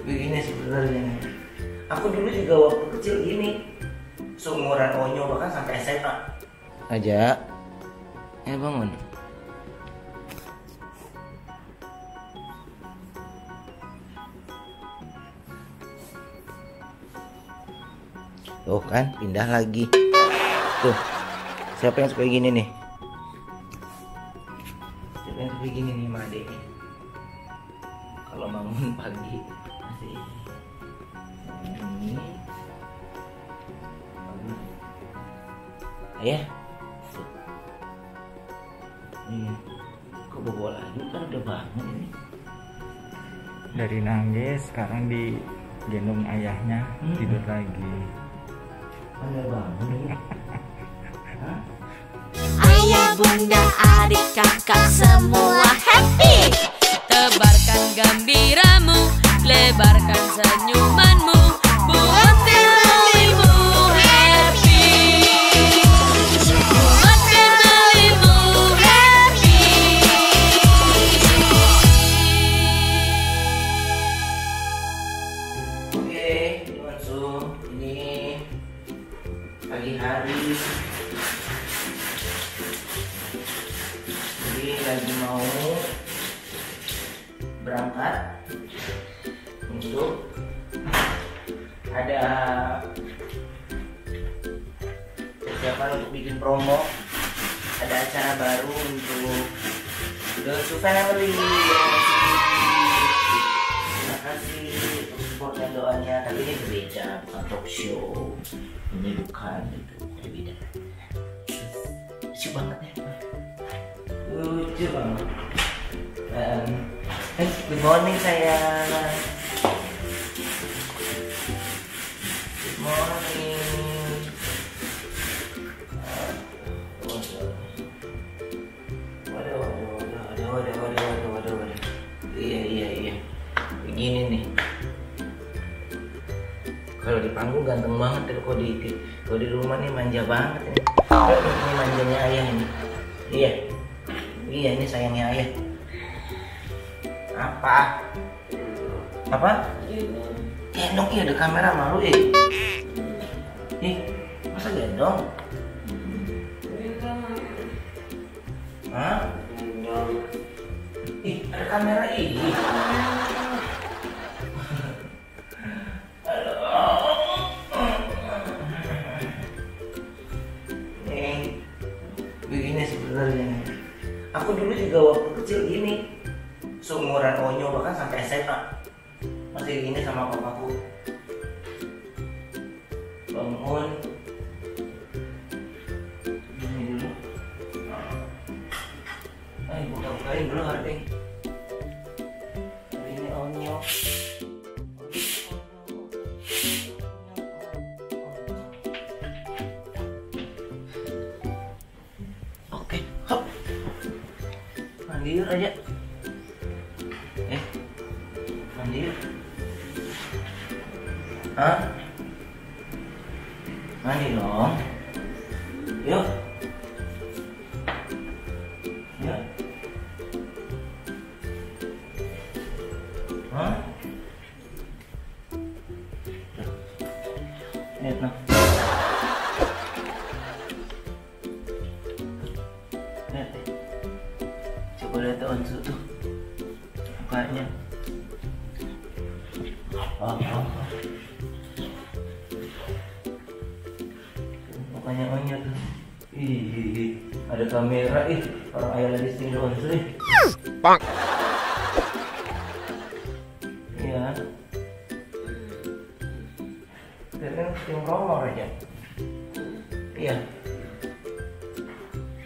Begini sebenarnya. Aku dulu juga waktu kecil gini, seumuran Onyo bahkan sampai SMA. Aja, bangun. Tuh kan, pindah lagi. Tuh, siapa yang suka gini nih? Siapa yang suka gini nih, Made? Kalau bangun pagi masih ini. Ayah. Iya. Kok bobo lagi? Kan udah bangun ini. Dari nangis sekarang digendong ayahnya, tidur lagi. Udah bangun ini. Ayah, bunda, adik, kakak semua happy. Tebarkan gembiramu, lebarkan senyumanmu, buat family-mu happy. Buat family-mu happy. Oke, langsung ini pagi hari. Jadi lagi mau berangkat untuk ada persiapan untuk bikin promo, ada acara baru untuk The Su Family. Terima kasih untuk support dan doanya. Tapi ini berbeda, bukan talk show. Ini bukan itu, beda. Lucu banget ya, lucu banget. Good morning sayang. Good morning. Waduh. Iya. Begini nih. Kalau di panggung ganteng banget, kalau di rumah nih manja banget ini. Ini manjanya ayah ini. Iya, ini sayangnya ayah. Apa? Gendong, iya ada kamera malu masa gendong? Hah? Ada kamera Begini sebenarnya. Aku dulu juga waktu kecil gini, seumuran Onyo bahkan sampai SMA masih gini sama papaku. Bangun gini dulu. Buka-bukain dulu harding. Ini Onyo. Oke, hop. Mandi yuk aja. Mandi yuk. Hah? Mandi dong. Yuk. Hah? Lihat noh. Lihat deh. Coba lihat tuh Onsu tuh. Mukanya. Mukanya Onyo tuh. Ada kamera orang ayah lagi sting Onsu Pak. Iya. Kalian sting roller aja. Iya.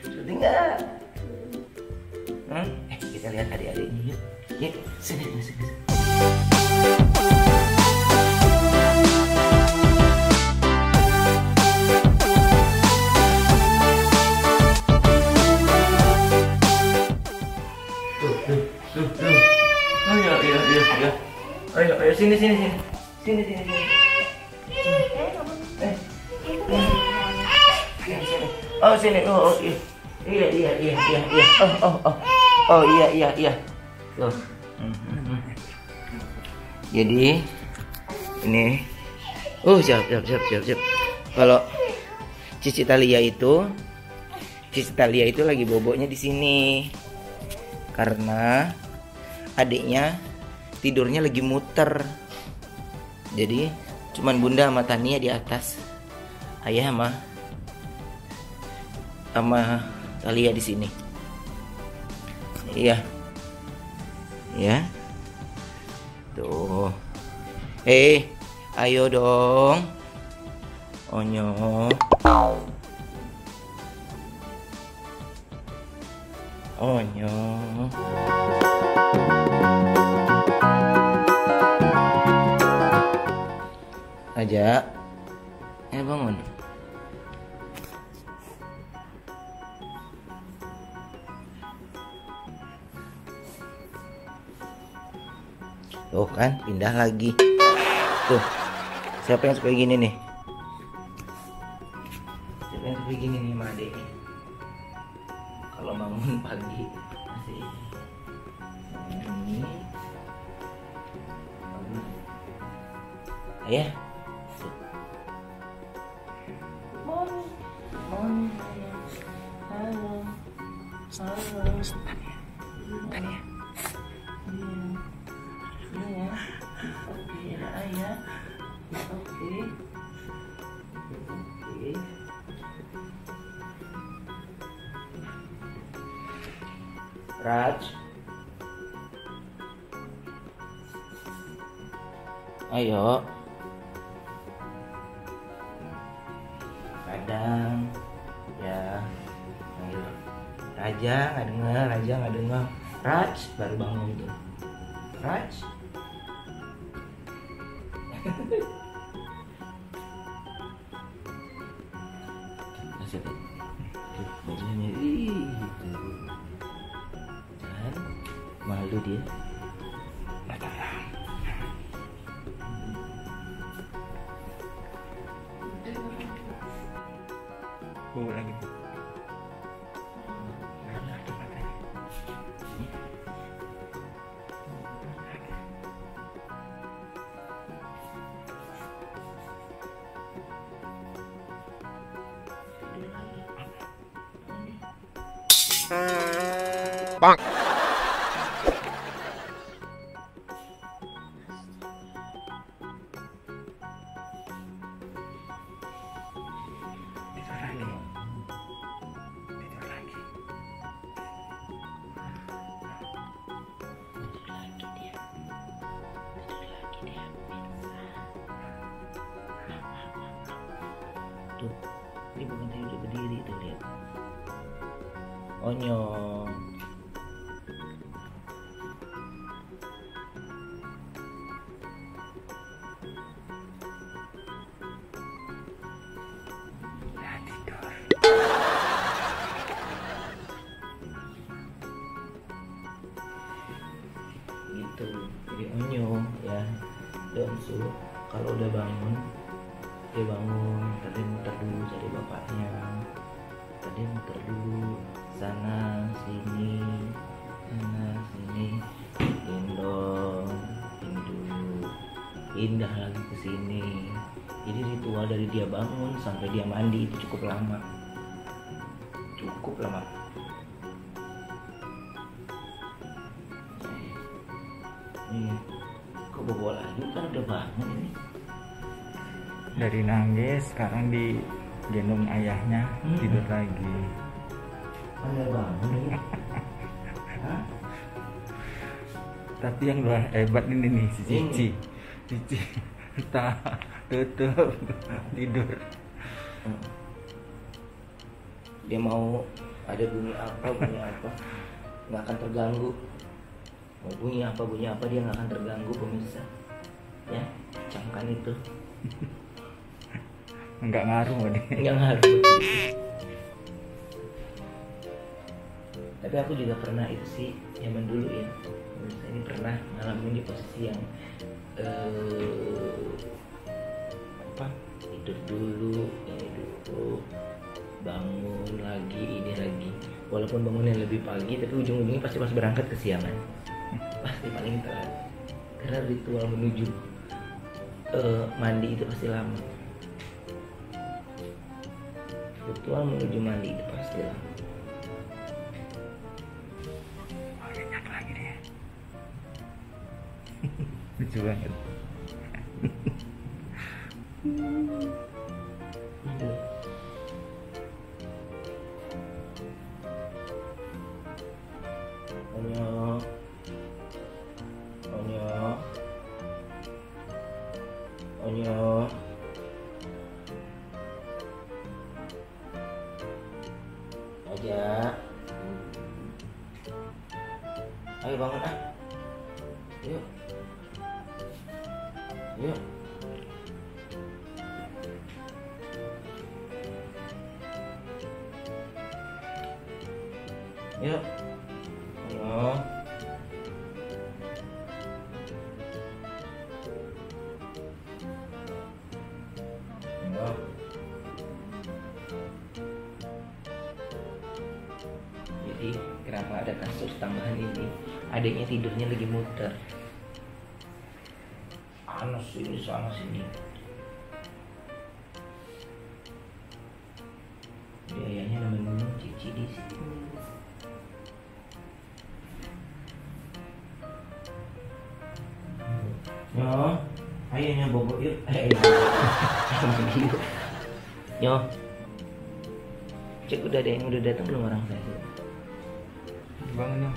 Syuting nggak? Kita lihat adik-adiknya yuk. Yuk, sini. Tuh. Ayo, sini. Oh, sini. Oh, iya. Oh, iya. Tuh. Jadi ini, siap. Kalau Cici Talia itu lagi boboknya di sini karena adiknya tidurnya lagi muter. Jadi cuman Bunda sama Tania di atas, ayah sama Talia di sini. Iya. Ya. Tuh. Ayo dong. Onyo. Onyo. Aja. Bangun. Tuh kan, pindah lagi. Tuh. Siapa yang suka gini nih? Siapa yang suka gini nih, Made? Kalau bangun pagi masih ini. Ayah. Halo. Tania. Oke, ada ayah. Oke. Raj. Ayo. Kadang ya. Ayo. Raja nggak dengar. Raj baru bangun tuh. Raj. Masih tuh. Bajunya itu. Dan malu dia. Bawa lagi. Bang. Tuh, ini bukan tidur berdiri tuh, lihat. Onyo. Gitu, jadi onyo ya. Donsu kalau udah bangun, dia bangun, tadi muter dulu cari bapaknya, tadi muter dulu sana sini gendong, ini dulu, pindah lagi ke sini. Jadi ritual dari dia bangun sampai dia mandi itu cukup lama. Iya, kok bobo lagi kan udah bangun ini. Dari nangis sekarang digendong ayahnya, tidur lagi. Udah bangun ini. Hah? Tapi yang luar hebat ini nih si Cici. Cici tak tutup tidur. Dia mau ada bunyi apa nggak akan terganggu. Mau bunyi apa dia nggak akan terganggu, pemirsa. Ya, camkan itu. Nggak ngaruh nih. Nggak ngaruh. Tapi aku juga pernah itu sih zaman dulu ya. Ini pernah ngalamin di posisi yang tidur dulu, bangun lagi, ini lagi. Walaupun bangunnya lebih pagi, tapi ujung-ujungnya pasti pas berangkat kesiangan. Pasti paling telat. Karena ritual menuju mandi itu pasti lama. Ritual menuju mandi itu pasti lama. Oh, nyenyak lagi dia. Lucu banget. Aduh. Onyo. Aja. Ayo bangun ah. Yuk. Yuk. Yuk. Ayo. Ayo. Jadi kenapa ada kasus tambahan ini? Adiknya tidurnya lagi muter. Panas ini sana sini. Ayahnya nemenin Cici di sini. Yo, ayo bobo yuk. Yo, cek udah ada yang udah datang belum orang saya? Bangun dong.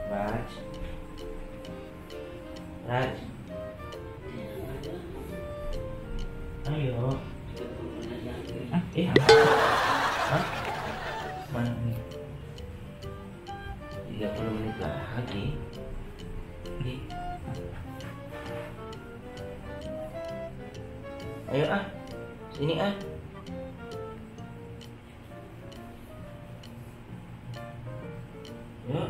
Raj, Raj, ayo. Hah? Mana nih? 30 menit lagi. Ayo ah, sini ah. Yuk.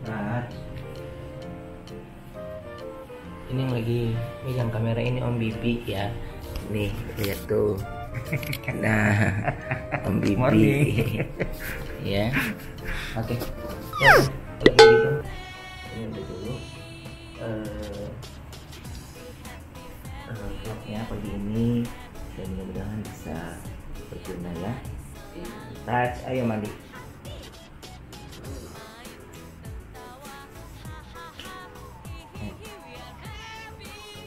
Raj. Ini yang lagi megang kamera ini Om Bibi ya. Nih, lihat tuh. Nah, Om Bibi. Morning. Ya. Oke. Ya, kalau gitu. Ini udah dulu. Vlognya pagi ini dan mudah-mudahan bisa berguna ya. Raj, ayo mandi.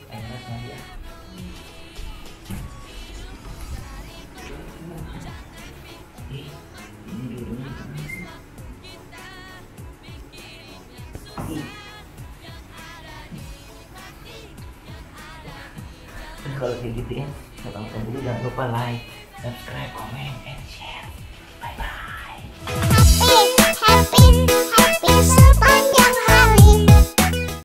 Ayo Raj mandi ya. Ini dulu. Kalau kayak gitu ya, tonton dulu, jangan lupa like, subscribe, comment, and share.